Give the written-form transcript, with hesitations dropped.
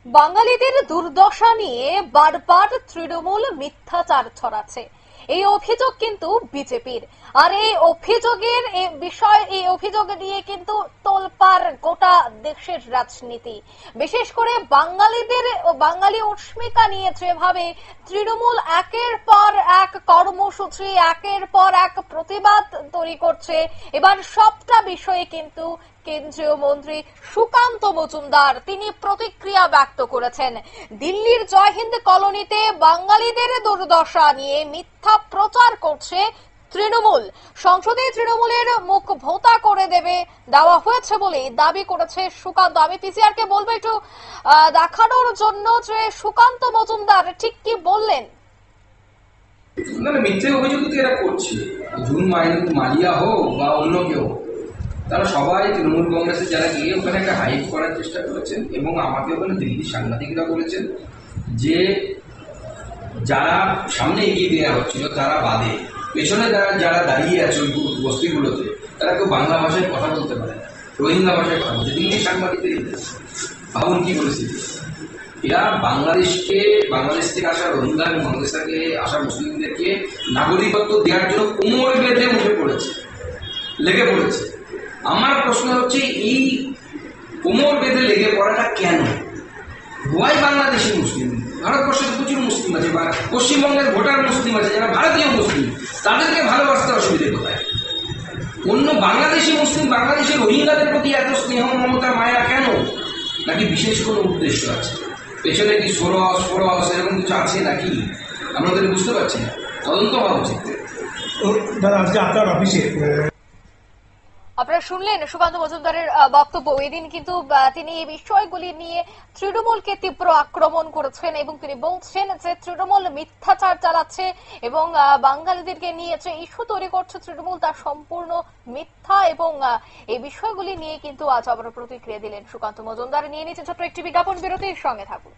বাঙালিদের দুর্দশা নিয়ে বারবার তৃণমূল মিথ্যাচার ছড়াচ্ছে, এই অভিযোগ কিন্তু বিজেপির। আর এই অভিযোগ নিয়ে কিন্তু তোলপাড় গোটা দেশের রাজনীতি। বিশেষ করে বাঙালি উষ্মিকা নিয়ে যেভাবে তৃণমূল একের পর এক কর্মসূচি, একের পর এক প্রতিবাদ তৈরি করছে, এবার সবটা বিষয়ে কিন্তু কেন্দ্রীয় মন্ত্রী সুকান্ত মজুমদার তিনি প্রতিক্রিয়া ব্যক্ত করেছেন। দিল্লির জয়হিন্দ কলোনিতে বাঙালিদের দুর্দশা নিয়ে মিথ্যা প্রচার করছে তৃণমূল। সংসদে তৃণমূলের মুখ ভোতা করে দেওয়া হয়েছে বলে দাবি করেছে সুকান্ত। আমি পিসিআর কে বলবো একটু দেখানোর জন্য যে সুকান্ত মজুমদার ঠিক কি বললেন। না, মিথ্যে অভিযোগ তো এরা করছে। জুন মালিয়া হোক বা অন্য কেউ, তারা সবাই তৃণমূল কংগ্রেসের যারা গিয়ে ওখানে একটা হাইপ করার চেষ্টা করেছেন এবং আমাকে ওখানে দিল্লির সাংবাদিকরা বলেছেন যে যারা সামনে এগিয়ে দেওয়া হচ্ছিল তারা বাদে পেছনে যারা দাঁড়িয়ে আছে ওই বস্তিগুলোতে তারা কেউ বাংলা ভাষায় কথা বলতে পারে না, রোহিঙ্গা ভাষায় কথা বলছে। দিল্লির সাংবাদিকদের ভাবুন কি পরিস্থিতি। এরা বাংলাদেশ থেকে আসা রোহিঙ্গা এবং বাংলাদেশ থেকে আসা মুসলিমদেরকে নাগরিকত্ব দেওয়ার জন্য কোমর বেঁধে লেগে পড়েছে। আমার প্রশ্ন হচ্ছে এই কোমর বেঁধে লেগে পড়াটা কেন? গোয়ায় বাংলাদেশি মুসলিম, ভারতবর্ষে প্রচুর মুসলিম আছে, বা পশ্চিমবঙ্গের ভোটার মুসলিম আছে যারা ভারতীয় মুসলিম, তাদেরকে ভালোবাসতে অসুবিধে কোথায়? অন্য বাংলাদেশি মুসলিম, বাংলাদেশের রোহিঙ্গাদের প্রতি এত স্নেহ মমতা মায়া কেন? নাকি বিশেষ কোনো উদ্দেশ্য আছে? পেছনে কি সরস এরকম কিছু আছে নাকি? আমাদের বুঝতে পারছি না, তদন্ত হওয়া উচিত। দাদা, আজকে আপনার অফিসে আপনারা শুনলেন সুকান্ত মজুমদারের বক্তব্য। এদিন কিন্তু তিনি এই বিষয়গুলি নিয়ে তৃণমূলকে তীব্র আক্রমণ করেছেন এবং তিনি বলছেন যে তৃণমূল মিথ্যাচার চালাচ্ছে এবং বাঙালিদেরকে নিয়ে যে ইস্যু তৈরি করছে তৃণমূল তা সম্পূর্ণ মিথ্যা। এবং এই বিষয়গুলি নিয়ে কিন্তু আজ আবার প্রতিক্রিয়া দিলেন সুকান্ত মজুমদার। নিয়ে নিচ্ছে ছোট্ট একটি বিজ্ঞাপন বিরতির সঙ্গে থাকুন।